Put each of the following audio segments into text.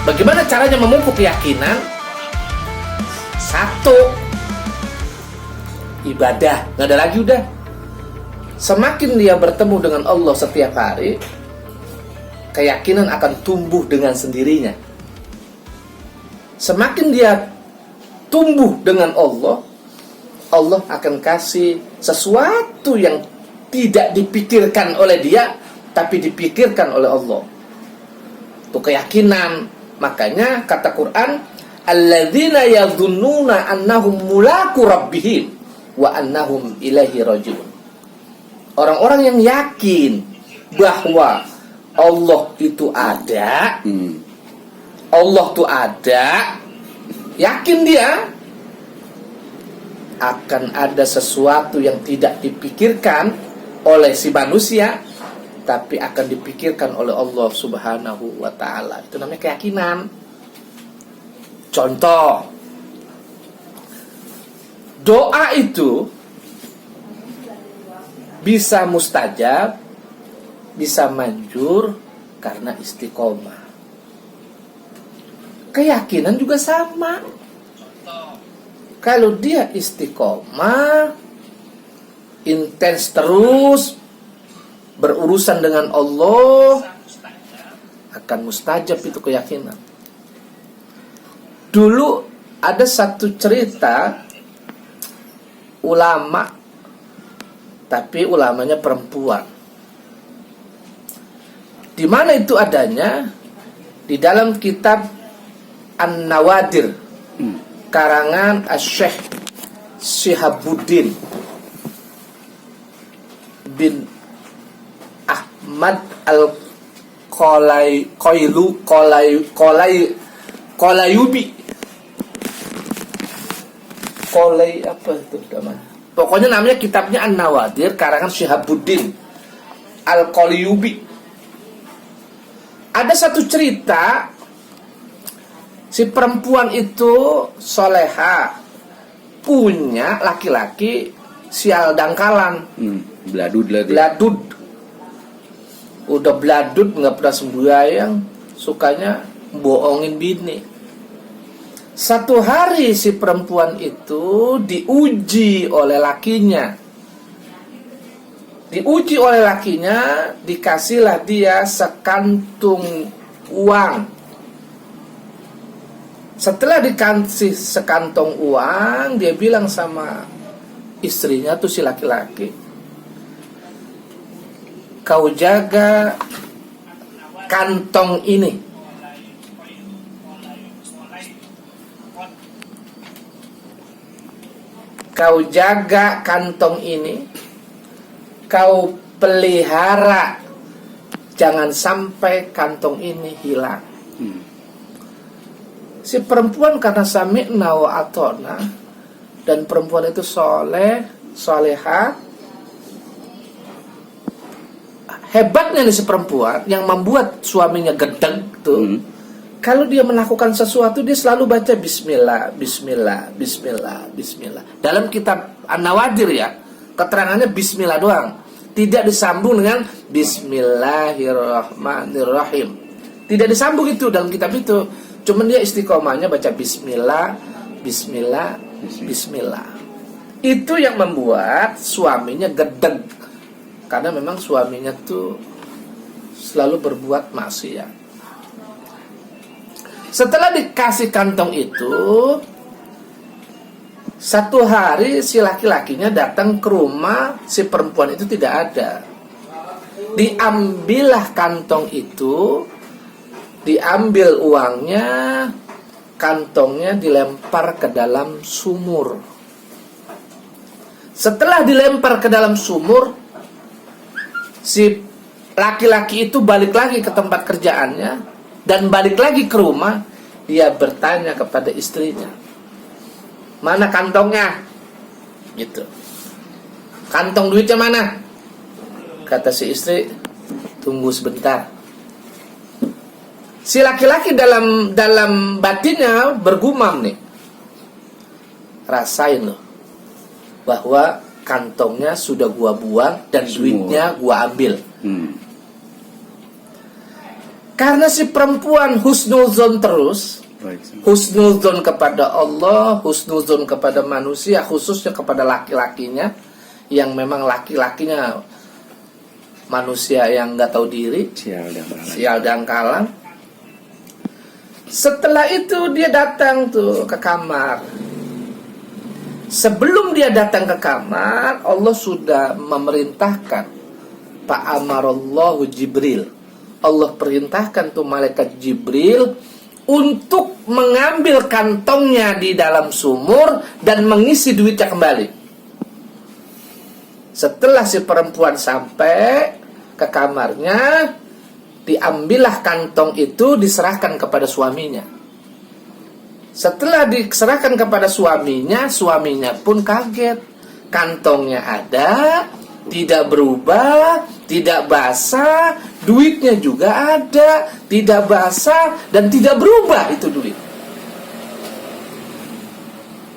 Bagaimana caranya memupuk keyakinan? Satu, ibadah, nggak ada lagi udah. Semakin dia bertemu dengan Allah setiap hari, keyakinan akan tumbuh dengan sendirinya. Semakin dia tumbuh dengan Allah, Allah akan kasih sesuatu yang tidak dipikirkan oleh dia, tapi dipikirkan oleh Allah. Itu keyakinan. Makanya kata Quran, alladzina yadhunnuna annahum mulaqu rabbihim wa annahum ilaihi rajiun. Orang-orang yang yakin bahwa Allah itu ada, Allah itu ada, yakin dia akan ada sesuatu yang tidak dipikirkan oleh si manusia, tapi akan dipikirkan oleh Allah Subhanahu wa ta'ala. Itu namanya keyakinan. Contoh, doa itu bisa mustajab, bisa manjur karena istiqomah. Keyakinan juga sama. Kalau dia istiqomah, intens terus berurusan dengan Allah, akan mustajab itu keyakinan. Dulu ada satu cerita ulama, tapi ulamanya perempuan. Di mana itu adanya? Di dalam kitab An-Nawadir, karangan Asy-Syaikh Syihabuddin bin Ahmad Al-Qalayubi. Apa itu namanya? Pokoknya namanya kitabnya An-Nawadir karangan Syihabuddin Al-Qalayubi. Ada satu cerita, si perempuan itu soleha, punya laki-laki sial dangkalan, beladud. Udah beladud, nggak pernah sembahyang, sukanya bohongin bini. Satu hari si perempuan itu diuji oleh lakinya. Dikasihlah dia sekantung uang. Setelah dikasih sekantong uang, dia bilang sama istrinya tuh si laki-laki, kau jaga kantong ini. Kau jaga kantong ini, kau pelihara, jangan sampai kantong ini hilang. Si perempuan karena sami'na wa ata'na, dan perempuan itu soleha. Hebatnya nih si perempuan yang membuat suaminya gedeng tuh, kalau dia melakukan sesuatu dia selalu baca bismillah, bismillah, bismillah, bismillah. Dalam kitab An-Nawadir ya, keterangannya bismillah doang, tidak disambung dengan bismillahirrahmanirrahim. Tidak disambung itu dalam kitab itu. Cuman dia istiqomahnya baca bismillah, bismillah, bismillah. Itu yang membuat suaminya gedeg, karena memang suaminya tuh selalu berbuat maksiat. Setelah dikasih kantong itu, satu hari si laki-lakinya datang ke rumah, si perempuan itu tidak ada. Diambillah kantong itu, diambil uangnya, kantongnya dilempar ke dalam sumur. Setelah dilempar ke dalam sumur, si laki-laki itu balik lagi ke tempat kerjaannya, dan balik lagi ke rumah. Dia bertanya kepada istrinya, mana kantongnya? Gitu. Kantong duitnya mana? Kata si istri, tunggu sebentar. Si laki-laki dalam batinnya bergumam nih, rasain loh bahwa kantongnya sudah gua buang dan duitnya gua ambil. Karena si perempuan husnuzon terus, husnuzon kepada Allah, husnuzon kepada manusia, khususnya kepada laki-lakinya, yang memang laki-lakinya manusia yang nggak tahu diri, sial dan kalam. Setelah itu dia datang tuh ke kamar. Sebelum dia datang ke kamar, Allah sudah memerintahkan, Pak Amarallahu Jibril. Allah perintahkan tuh malaikat Jibril untuk mengambil kantongnya di dalam sumur dan mengisi duitnya kembali. Setelah si perempuan sampai ke kamarnya, diambillah kantong itu, diserahkan kepada suaminya. Setelah diserahkan kepada suaminya, suaminya pun kaget. Kantongnya ada, tidak berubah, tidak basah, duitnya juga ada, tidak basah dan tidak berubah itu duit.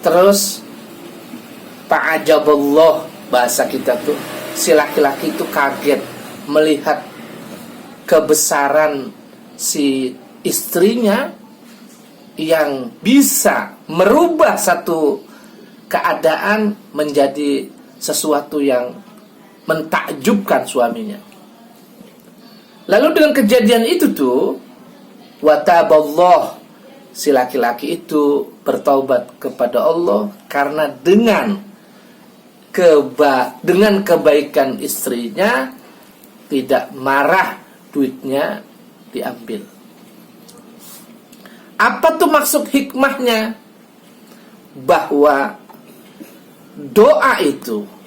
Terus fa'ajaballah, bahasa kita tuh, si laki-laki itu kaget melihat kebesaran si istrinya yang bisa merubah satu keadaan menjadi sesuatu yang mentakjubkan suaminya. Lalu dengan kejadian itu tuh, wataballah, si laki-laki itu bertaubat kepada Allah karena dengan kebaikan istrinya tidak marah duitnya diambil. Apa tuh maksud hikmahnya? Bahwa doa itu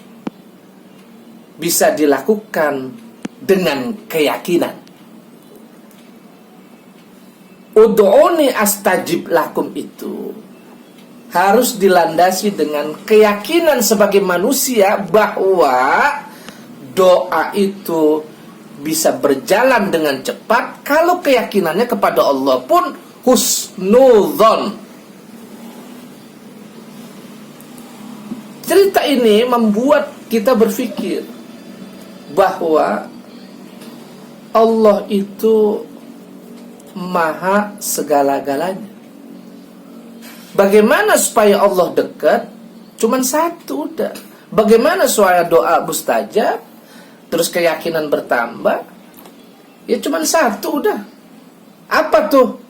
bisa dilakukan dengan keyakinan. Ud'uni astajib lakum itu harus dilandasi dengan keyakinan sebagai manusia bahwa doa itu bisa berjalan dengan cepat kalau keyakinannya kepada Allah pun husnudzon. Cerita ini membuat kita berpikir bahwa Allah itu maha segala-galanya. Bagaimana supaya Allah dekat? Cuman satu udah. Bagaimana supaya doa mustajab? Terus keyakinan bertambah? Ya cuman satu udah. Apa tuh?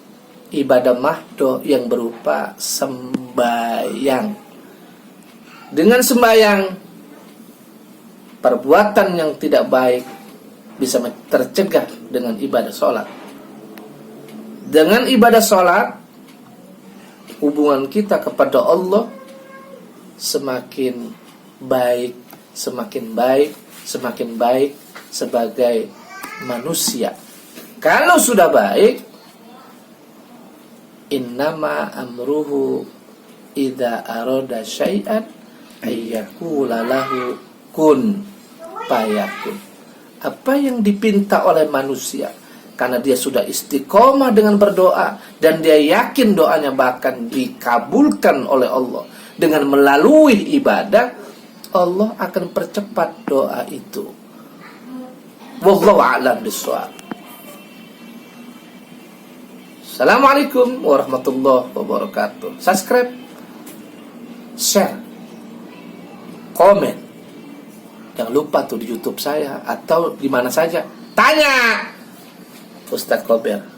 Ibadah mahdoh yang berupa sembahyang. Dengan sembahyang, perbuatan yang tidak baik bisa tercegah dengan ibadah sholat. Dengan ibadah sholat, hubungan kita kepada Allah semakin baik, semakin baik, semakin baik sebagai manusia. Kalau sudah baik, innama amruhu idza arada syai'an ayyakula lahu kun fayakun. Apa yang dipinta oleh manusia, karena dia sudah istiqomah dengan berdoa dan dia yakin doanya bahkan dikabulkan oleh Allah dengan melalui ibadah, Allah akan percepat doa itu. Wallahu a'lam bishawab. Assalamualaikum warahmatullahi wabarakatuh. Subscribe, share, komen. Jangan lupa tuh di YouTube saya atau di mana saja. Tanya Ustadz Kober.